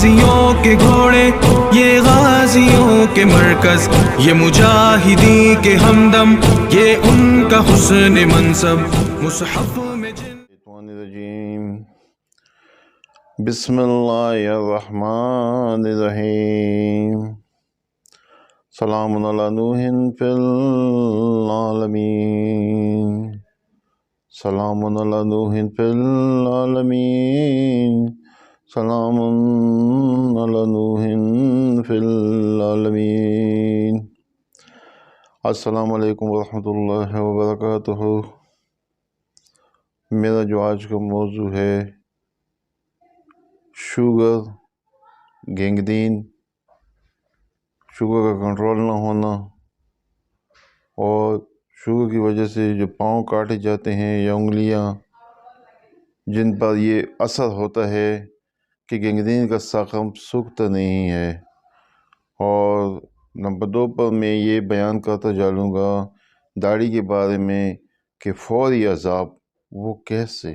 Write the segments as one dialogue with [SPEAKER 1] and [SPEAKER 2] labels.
[SPEAKER 1] غازیوں کے گھوڑے، یہ غازیوں کے مرکز، یہ مجاہدی کے ہمدم، یہ ان کا حسن منصب مصحف میں
[SPEAKER 2] الشیطان الرجیم بسم اللہ الرحمن الرحیم سلام علی نوح فی العالمین سلام علی نوح فی العالمین سلام علی نوح فی العالمین۔ السلام علیکم ورحمۃ اللہ وبرکاتہ۔ میرا جو آج کا موضوع ہے شوگر، گینگرین، شوگر کا کنٹرول نہ ہونا اور شوگر کی وجہ سے جو پاؤں کاٹے جاتے ہیں یا انگلیاں جن پر یہ اثر ہوتا ہے کہ گینگرین کا زخم سوکھتا نہیں ہے، اور نمبر 2 پر میں یہ بیان کرتا چلوں گا داڑھی کے بارے میں کہ فوری عذاب وہ کیسے۔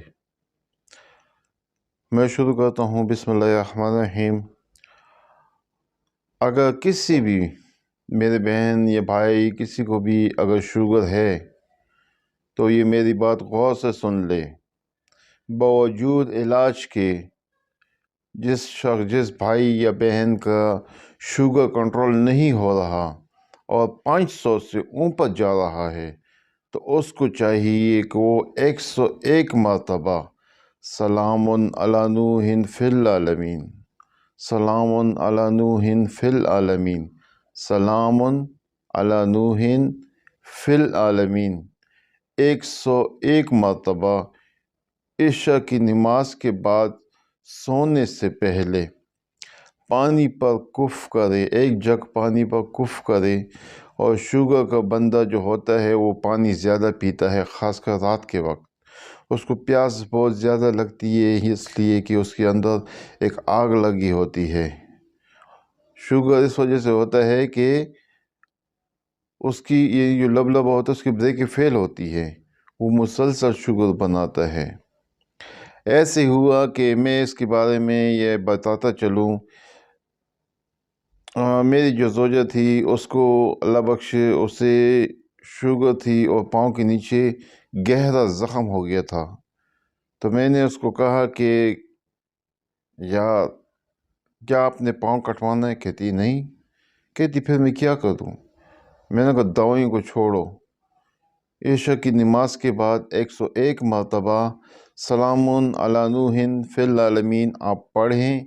[SPEAKER 2] میں شروع کرتا ہوں بسم اللہ الرحمن الرحیم۔ اگر کسی بھی میرے بہن یا بھائی کسی کو بھی اگر شوگر ہے تو یہ میری بات غور سے سن لے۔ باوجود علاج کے جس بھائی یا بہن کا شوگر کنٹرول نہیں ہو رہا اور 500 سے اوپر جا رہا ہے تو اس کو چاہیے کہ وہ 101 مرتبہ سلام علی نوح فی العالمین، سلام علی نوح فی العالمین، سلام علی نوح فی العالمین 101 مرتبہ عشاء کی نماز کے بعد سونے سے پہلے پانی پر کف کرے، 1 جگ پانی پر کف کرے۔ اور شوگر کا بندہ جو ہوتا ہے وہ پانی زیادہ پیتا ہے، خاص کر رات کے وقت اس کو پیاس بہت زیادہ لگتی ہے، اس لیے کہ اس کے اندر ایک آگ لگی ہوتی ہے۔ شوگر اس وجہ سے ہوتا ہے کہ اس کی یہ جو لبلبا ہوتا ہے اس کی بریک فیل ہوتی ہے، وہ مسلسل شوگر بناتا ہے۔ ایسے ہوا کہ میں اس کے بارے میں یہ بتاتا چلوں، میری جو زوجہ تھی اس کو اللہ بخشے اسے شوگر تھی اور پاؤں کے نیچے گہرا زخم ہو گیا تھا۔ تو میں نے اس کو کہا کہ یار کیا آپ نے پاؤں کٹوانا ہے؟ کہتی نہیں۔ کہتی پھر میں کیا کروں؟ میں نے کہا دوائیوں کو چھوڑو، عشاء کی نماز کے بعد 101 مرتبہ سلام علی نوح فی العالمین آپ پڑھیں،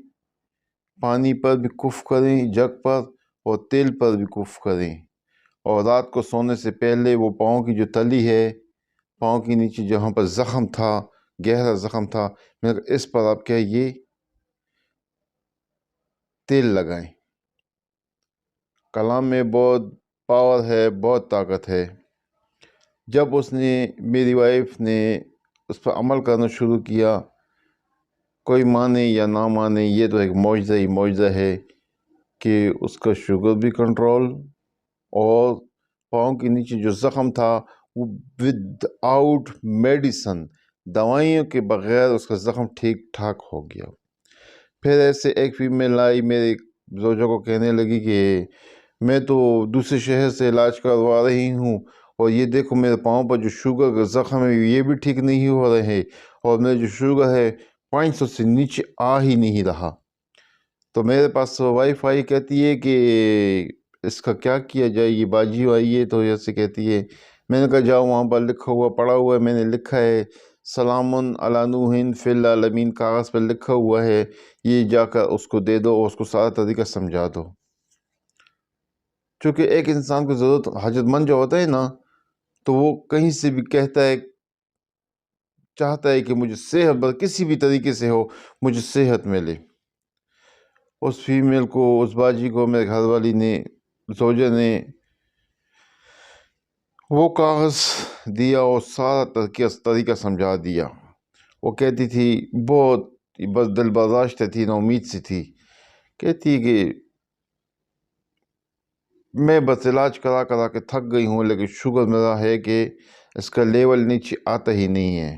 [SPEAKER 2] پانی پر بھی کف کریں جگ پر اور تیل پر بھی کف کریں، اور رات کو سونے سے پہلے وہ پاؤں کی جو تلی ہے، پاؤں کے نیچے جہاں پر زخم تھا، گہرا زخم تھا، میں نے کہا اس پر آپ کیا یہ تیل لگائیں۔ کلام میں بہت پاور ہے، بہت طاقت ہے۔ جب اس نے میری وائف نے اس پر عمل کرنا شروع کیا، کوئی مانے یا نہ مانے یہ تو ایک معجزہ ہی معجزہ ہے کہ اس کا شوگر بھی کنٹرول اور پاؤں کے نیچے جو زخم تھا وہ ود آؤٹ میڈیسن، دوائیوں کے بغیر اس کا زخم ٹھیک ٹھاک ہو گیا۔ پھر ایسے ایک فیمیل آئی میرے زوجہ کو کہنے لگی کہ میں تو دوسرے شہر سے علاج کروا رہی ہوں اور یہ دیکھو میرے پاؤں پر جو شوگر کا زخم ہے یہ بھی ٹھیک نہیں ہو رہے، اور میرا جو شوگر ہے 500 سے نیچے آ ہی نہیں رہا۔ تو میرے پاس وائف آئی، کہتی ہے کہ اس کا کیا کیا جائے، یہ باجی آئی ہے تو ایسے کہتی ہے۔ میں نے کہا جاؤ وہاں پر لکھا ہوا پڑا ہوا ہے، میں نے لکھا ہے سلام علی نوح فی العالمین، کاغذ پر لکھا ہوا ہے، یہ جا کر اس کو دے دو اور اس کو سارا طریقہ سمجھا دو۔ چونکہ ایک انسان کو ضرورت حاجت مند جو ہوتا ہے نا تو وہ کہیں سے بھی کہتا ہے، چاہتا ہے کہ مجھے صحت کسی بھی طریقے سے ہو مجھے صحت ملے۔ اس فیمیل کو، اس باجی کو میرے گھر والی نے، زوجہ نے وہ کاغذ دیا اور سارا طریقہ سمجھا دیا۔ وہ کہتی تھی بہت بس دل برداشت تھی، نا امید سی تھی، کہتی کہ میں بس علاج کرا کرا کے تھک گئی ہوں لیکن شوگر میرا ہے کہ اس کا لیول نیچے آتا ہی نہیں ہے۔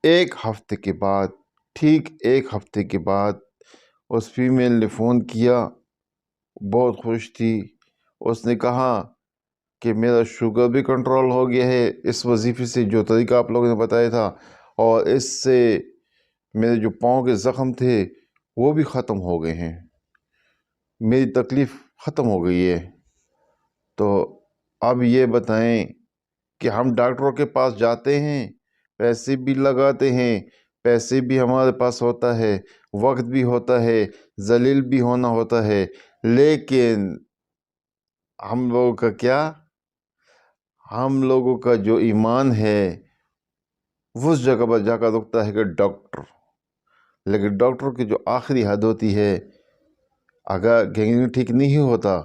[SPEAKER 2] 1 ہفتے کے بعد، ٹھیک 1 ہفتے کے بعد اس فیمیل نے فون کیا، بہت خوش تھی. اس نے کہا کہ میرا شوگر بھی کنٹرول ہو گیا ہے اس وظیفے سے، جو طریقہ آپ لوگوں نے بتایا تھا، اور اس سے میرے جو پاؤں کے زخم تھے وہ بھی ختم ہو گئے ہیں، میری تکلیف ختم ہو گئی ہے. تو اب یہ بتائیں کہ ہم ڈاکٹروں کے پاس جاتے ہیں، پیسے بھی لگاتے ہیں، پیسے بھی ہمارے پاس ہوتا ہے، وقت بھی ہوتا ہے، ذلیل بھی ہونا ہوتا ہے، لیکن ہم لوگوں کا کیا؟ ہم لوگوں کا جو ایمان ہے اس جگہ پر جا کر رکتا ہے کہ ڈاکٹر. لیکن ڈاکٹر کی جو آخری حد ہوتی ہے، اگر گینگرین ٹھیک نہیں ہوتا،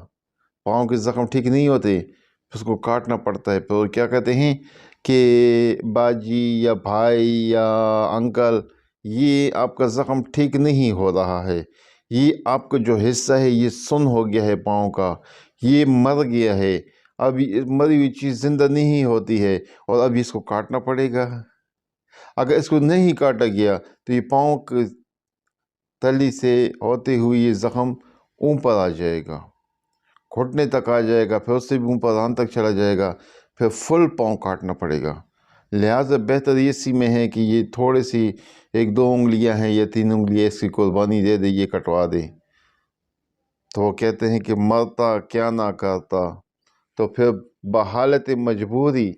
[SPEAKER 2] پاؤں کے زخم ٹھیک نہیں ہوتے، اس کو کاٹنا پڑتا ہے. پھر کیا کہتے ہیں کہ باجی یا بھائی یا انکل، یہ آپ کا زخم ٹھیک نہیں ہو رہا ہے، یہ آپ کا جو حصہ ہے یہ سن ہو گیا ہے، پاؤں کا یہ مر گیا ہے، اب مری ہوئی چیز زندہ نہیں ہوتی ہے، اور اب اس کو کاٹنا پڑے گا. اگر اس کو نہیں کاٹا گیا تو یہ پاؤں کی تلی سے ہوتے ہوئے یہ زخم اوپر آ جائے گا، گھٹنے تک آ جائے گا، پھر اس سے بھی اوپر ران تک چلا جائے گا، پھر فل پاؤں کاٹنا پڑے گا. لہٰذا بہتر اسی میں ہے کہ یہ تھوڑے سی 1-2 انگلیاں ہیں یا 3 انگلیاں، اس کی قربانی دے دے، یہ کٹوا دے. تو وہ کہتے ہیں کہ مرتا کیا نہ کرتا، تو پھر بحالت مجبوری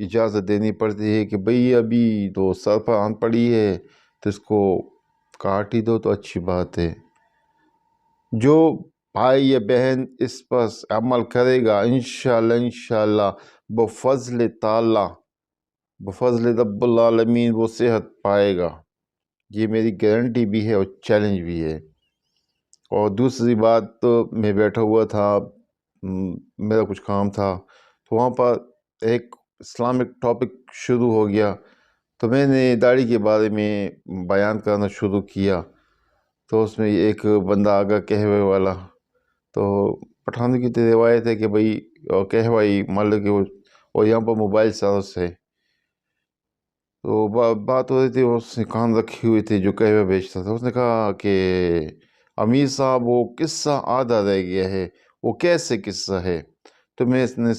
[SPEAKER 2] اجازت دینی پڑتی ہے کہ بھئی ابھی تو سر پر آن پڑی ہے تو اس کو کاٹ ہی دو تو اچھی بات ہے. جو بھائی یا بہن اس پر عمل کرے گا انشاءاللہ بفضل تعالی، بفضل رب العالمین وہ صحت پائے گا. یہ میری گارنٹی بھی ہے اور چیلنج بھی ہے. اور دوسری بات، تو میں بیٹھا ہوا تھا، میرا کچھ کام تھا، تو وہاں پر ایک اسلامک ٹاپک شروع ہو گیا، تو میں نے داڑھی کے بارے میں بیان کرنا شروع کیا. تو اس میں ایک بندہ آگا کہوے والا، تو پٹھانوں کی تو روایت ہے کہ بھئی کہوائی مان لو کہ وہ یہاں پر موبائل سروس ہے، تو بات ہو رہی تھی، اس نے کان رکھی ہوئی تھی جو کہوے بیچتا تھا. اس نے کہا کہ امیر صاحب وہ قصہ آدھا رہ گیا ہے، وہ کیسے قصہ ہے؟ تو میں اس نے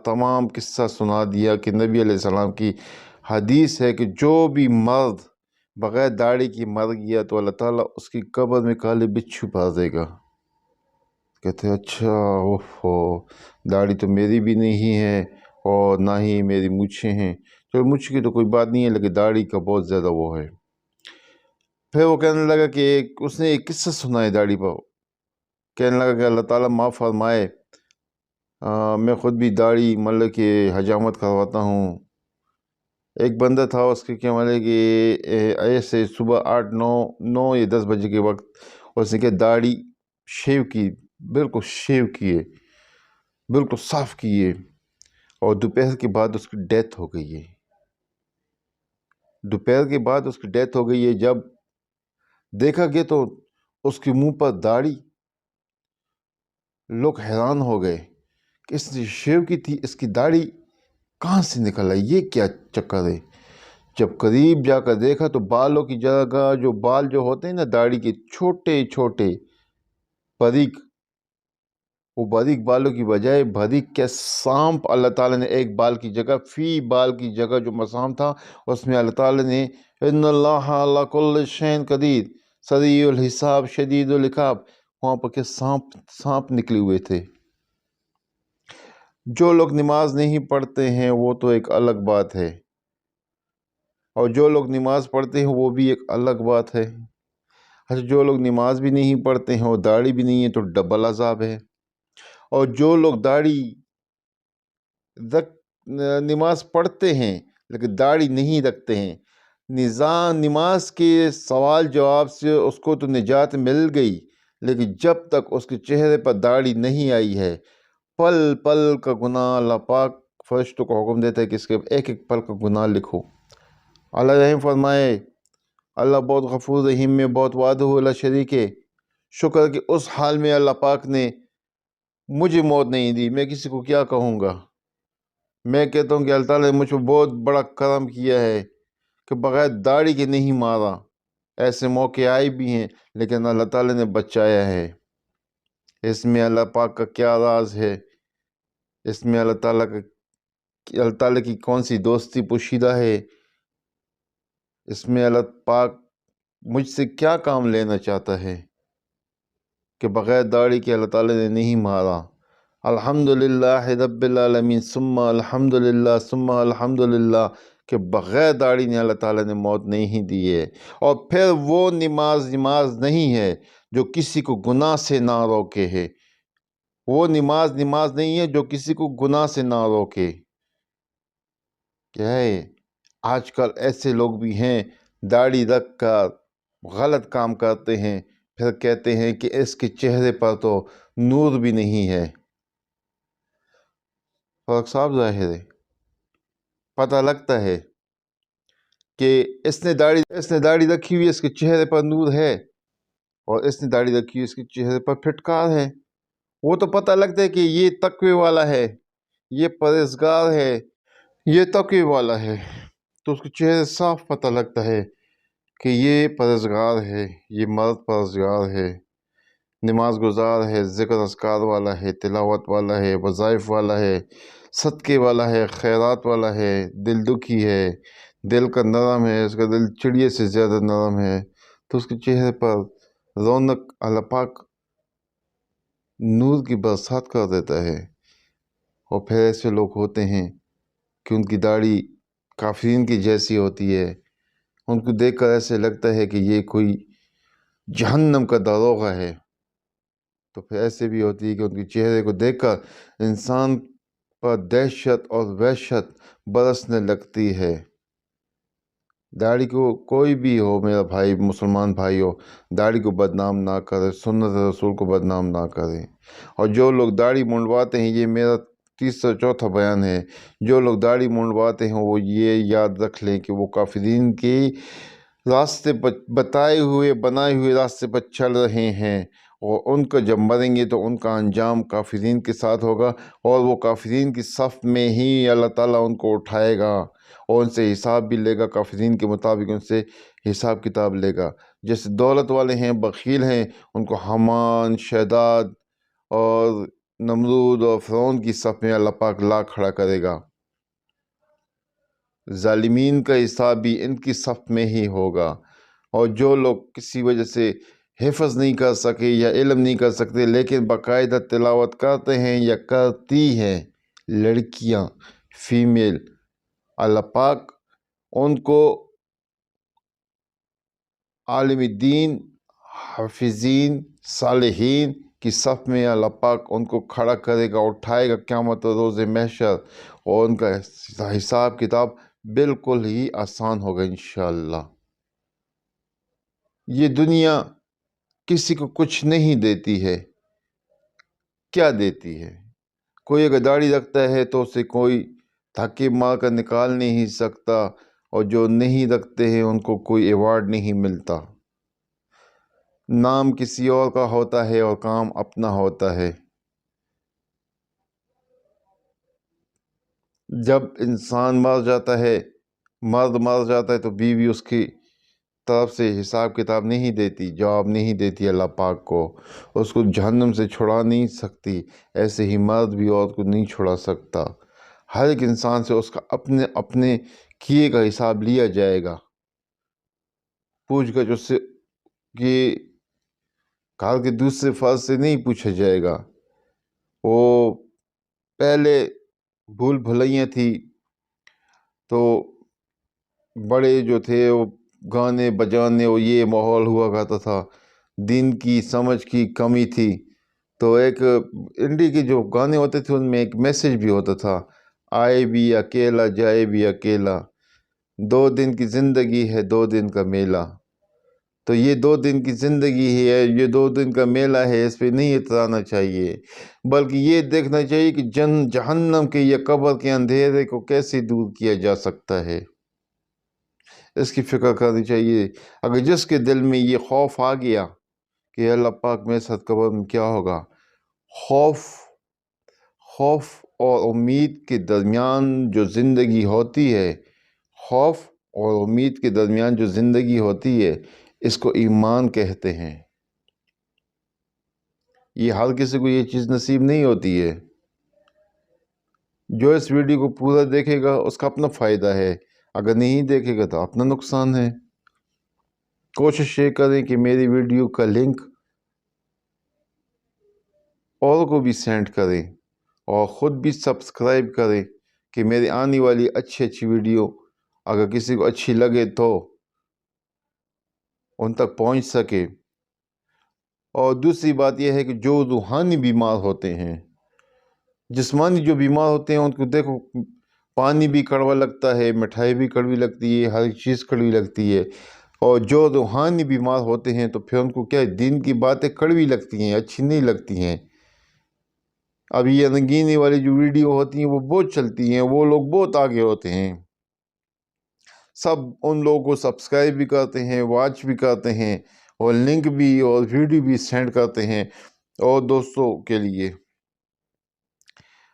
[SPEAKER 2] تمام قصہ سنا دیا کہ نبی علیہ السلام کی حدیث ہے کہ جو بھی مرد بغیر داڑھی کی مر گیا تو اللہ تعالیٰ اس کی قبر میں کالے بچھو پا دے گا. کہتے اچھا، اوہو، داڑھی تو میری بھی نہیں ہے اور نہ ہی میری مونچھیں ہیں. چلو مونچھ کی تو کوئی بات نہیں ہے، لیکن داڑھی کا بہت زیادہ وہ ہے. پھر وہ کہنے لگا کہ اس نے ایک قصہ سنا ہے داڑھی پر، کہنے لگا کہ اللہ تعالیٰ معاف فرمائے، میں خود بھی داڑھی مطلب کہ حجامت کرواتا ہوں. ایک بندہ تھا، اس کے کیا مطلب کہ ایسے صبح 8 9 یا 10 بجے کے وقت اس نے کہ داڑھی شیو کی، بالکل شیو کیے، بالکل صاف کیے، اور دوپہر کے بعد اس کی ڈیتھ ہو گئی ہے. دوپہر کے بعد اس کی ڈیتھ ہو گئی ہے. جب دیکھا گیا تو اس کے منہ پر داڑھی، لوگ حیران ہو گئے کہ اس نے شیو کی تھی، اس کی داڑھی کہاں سے نکل آئی، یہ کیا چکر ہے. جب قریب جا کر دیکھا تو بالوں کی جگہ جو بال جو ہوتے ہیں نا داڑھی کے، چھوٹے چھوٹے باریک، وہ باریک بالوں کی بجائے باریک کیا سانپ اللہ تعالیٰ نے ایک بال کی جگہ، فی بال کی جگہ جو مسام تھا اس میں اللہ تعالیٰ نے ان اللہ علی کل شیء قدیر سریع الحساب شدید العقاب، وہاں پر کیا سانپ نکلے ہوئے تھے. جو لوگ نماز نہیں پڑھتے ہیں وہ تو ایک الگ بات ہے، اور جو لوگ نماز پڑھتے ہیں وہ بھی ایک الگ بات ہے. اچھا، جو لوگ نماز بھی نہیں پڑھتے ہیں اور داڑھی بھی نہیں ہے تو ڈبل عذاب ہے. اور جو لوگ داڑھی نماز پڑھتے ہیں لیکن داڑھی نہیں رکھتے ہیں، نماز کے سوال جواب سے اس کو تو نجات مل گئی، لیکن جب تک اس کے چہرے پر داڑھی نہیں آئی ہے، پل پل کا گناہ اللہ پاک فرشتوں کو حکم دیتا ہے کہ اس کے ایک ایک پل کا گناہ لکھو. اللہ رحم فرمائے، اللہ بہت غفور رحیم میں بہت وعدہ لا شریک ہے. شکر کہ اس حال میں اللہ پاک نے مجھے موت نہیں دی. میں کسی کو کیا کہوں گا؟ میں کہتا ہوں کہ اللہ تعالیٰ نے مجھ پر بہت بڑا کرم کیا ہے کہ بغیر داڑھی کے نہیں مارا. ایسے موقع آئے بھی ہیں لیکن اللہ تعالیٰ نے بچایا ہے۔ اس میں اللہ پاک کا کیا راز ہے؟ اس میں اللہ تعالیٰ کی کون سی دوستی پوشیدہ ہے؟ اس میں اللہ پاک مجھ سے کیا کام لینا چاہتا ہے کہ بغیر داڑھی کے اللہ تعالیٰ نے نہیں مارا؟ الحمدللہ رب العالمین ثم الحمدللہ ثم الحمدللہ کہ بغیر داڑھی نے اللہ تعالیٰ نے موت نہیں دی ہے۔ اور پھر وہ نماز نہیں ہے جو کسی کو گناہ سے نہ روکے ہے۔ وہ نماز نہیں ہے جو کسی کو گناہ سے نہ روکے۔ کیا ہے؟ آج کل ایسے لوگ بھی ہیں داڑھی رکھ کر غلط کام کرتے ہیں، پھر کہتے ہیں کہ اس کے چہرے پر تو نور بھی نہیں ہے۔ فرق صاحب ظاہر ہے، پتہ لگتا ہے کہ اس نے داڑھی رکھی ہوئی، اس کے چہرے پر نور ہے، اور اس نے داڑھی رکھی ہوئی، اس کے چہرے پر پھٹکار ہے۔ وہ تو پتہ لگتا ہے کہ یہ تقوی والا ہے، یہ پرہیزگار ہے، یہ تقوی والا ہے، تو اس کے چہرے صاف پتہ لگتا ہے کہ یہ پرہیزگار ہے، یہ مرد پرہیزگار ہے، نماز گزار ہے، ذکر اذکار والا ہے، تلاوت والا ہے، وظائف والا ہے، صدقے والا ہے، خیرات والا ہے، دل دکھی ہے، دل کا نرم ہے، اس کا دل چڑیے سے زیادہ نرم ہے، تو اس کے چہرے پر رونق اللہ پاک نور کی برسات کر دیتا ہے۔ اور پھر ایسے لوگ ہوتے ہیں کہ ان کی داڑھی کافرین کی جیسی ہوتی ہے، ان کو دیکھ کر ایسے لگتا ہے کہ یہ کوئی جہنم کا داروغہ ہے۔ تو پھر ایسے بھی ہوتی ہے کہ ان کے چہرے کو دیکھ کر انسان پر دہشت اور وحشت برسنے لگتی ہے۔ داڑھی کو کوئی بھی ہو، میرا بھائی مسلمان بھائی ہو، داڑھی کو بدنام نہ کرے، سنت رسول کو بدنام نہ کرے۔ اور جو لوگ داڑھی منڈواتے ہیں، یہ میرا تیسرا چوتھا بیان ہے، جو لوگ داڑھی منڈواتے ہیں وہ یہ یاد رکھ لیں کہ وہ کافرین کے راستے پر بنائے ہوئے راستے پر چل رہے ہیں، اور ان کو جب مریں گے تو ان کا انجام کافرین کے ساتھ ہوگا، اور وہ کافرین کی صف میں ہی اللہ تعالیٰ ان کو اٹھائے گا اور ان سے حساب بھی لے گا، کافرین کے مطابق ان سے حساب کتاب لے گا۔ جیسے دولت والے ہیں، بخیل ہیں، ان کو حامان، شداد اور نمرود اور فرعون کی صف میں اللہ پاک لا کھڑا کرے گا۔ ظالمین کا حساب بھی ان کی صف میں ہی ہوگا۔ اور جو لوگ کسی وجہ سے حفظ نہیں کر سکے یا علم نہیں کر سکتے لیکن باقاعدہ تلاوت کرتے ہیں یا کرتی ہیں لڑکیاں، فیمیل، اللہ پاک ان کو عالم دین، حافظین، صالحین کی صف میں اللہ پاک ان کو کھڑا کرے گا، اٹھائے گا قیامت روز محشر، اور ان کا حساب کتاب بالکل ہی آسان ہوگا انشاءاللہ۔ یہ دنیا کسی کو کچھ نہیں دیتی ہے، کیا دیتی ہے؟ کوئی اگر داڑھی رکھتا ہے تو اسے کوئی دھکے مار کر نکال نہیں سکتا، اور جو نہیں رکھتے ہیں ان کو کوئی ایوارڈ نہیں ملتا۔ نام کسی اور کا ہوتا ہے اور کام اپنا ہوتا ہے۔ جب انسان مر جاتا ہے، مرد مر جاتا ہے، تو بیوی اس کی طرف سے حساب کتاب نہیں دیتی، جواب نہیں دیتی اللہ پاک کو، اس کو جہنم سے چھڑا نہیں سکتی۔ ایسے ہی مرد بھی عورت کو نہیں چھڑا سکتا۔ ہر ایک انسان سے اس کا اپنے کیے کا حساب لیا جائے گا، پوچھ گچھ اس سے کہ گھر کے دوسرے فرد سے نہیں پوچھا جائے گا۔ وہ پہلے بھول بھلائیاں تھی تو بڑے جو تھے وہ گانے بجانے اور یہ ماحول ہوا کرتا تھا، دین کی سمجھ کی کمی تھی، تو ایک انڈی کے جو گانے ہوتے تھے ان میں ایک میسیج بھی ہوتا تھا، آئے بھی اکیلا جائے بھی اکیلا، 2 دن کی زندگی ہے 2 دن کا میلہ۔ تو یہ 2 دن کی زندگی ہے، یہ 2 دن کا میلہ ہے، اس پہ نہیں اترانا چاہیے، بلکہ یہ دیکھنا چاہیے کہ جہنم کے یا قبر کے اندھیرے کو کیسے دور کیا جا سکتا ہے، اس کی فکر کرنی چاہیے۔ اگر جس کے دل میں یہ خوف آ گیا کہ اللہ پاک میرے ساتھ قبر میں کیا ہوگا، خوف اور امید کے درمیان جو زندگی ہوتی ہے، خوف اور امید کے درمیان جو زندگی ہوتی ہے، اس کو ایمان کہتے ہیں۔ یہ ہر کسی کو یہ چیز نصیب نہیں ہوتی ہے۔ جو اس ویڈیو کو پورا دیکھے گا اس کا اپنا فائدہ ہے، اگر نہیں دیکھے گا تو اپنا نقصان ہے۔ کوشش یہ کریں کہ میری ویڈیو کا لنک اور کو بھی سینڈ کریں اور خود بھی سبسکرائب کریں کہ میری آنے والی اچھی ویڈیو اگر کسی کو اچھی لگے تو ان تک پہنچ سکے۔ اور دوسری بات یہ ہے کہ جو روحانی بیمار ہوتے ہیں، جسمانی جو بیمار ہوتے ہیں، ان کو دیکھو پانی بھی کڑوا لگتا ہے، مٹھائی بھی کڑوی لگتی ہے، ہر چیز کڑوی لگتی ہے۔ اور جو روحانی بیمار ہوتے ہیں تو پھر ان کو کیا دین کی باتیں کڑوی لگتی ہیں، اچھی نہیں لگتی ہیں۔ اب یہ رنگینی والی جو ویڈیو ہوتی ہیں وہ بہت چلتی ہیں، وہ لوگ بہت آگے ہوتے ہیں، سب ان لوگوں کو سبسکرائب بھی کرتے ہیں، واچ بھی کرتے ہیں، اور لنک بھی اور ویڈیو بھی سینڈ کرتے ہیں اور دوستوں کے لیے۔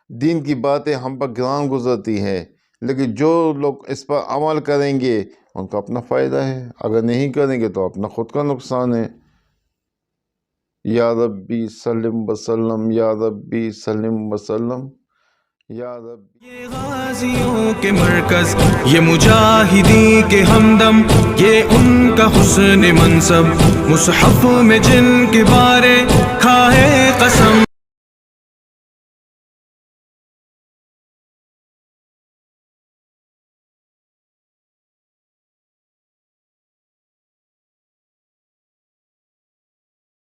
[SPEAKER 2] دین کی باتیں ہم پر گران گزرتی ہیں، لیکن جو لوگ اس پر عمل کریں گے ان کا اپنا فائدہ ہے، اگر نہیں کریں گے تو اپنا خود کا نقصان ہے۔ یا ربی سلم وسلم، یا ربی سلم وسلم، یا ربی۔
[SPEAKER 1] یہ غازیوں کے مرکز، یہ مجاہدی کے ہمدم، یہ ان کا حسن منصب، مصحف میں جن کے بارے کھائے قسم۔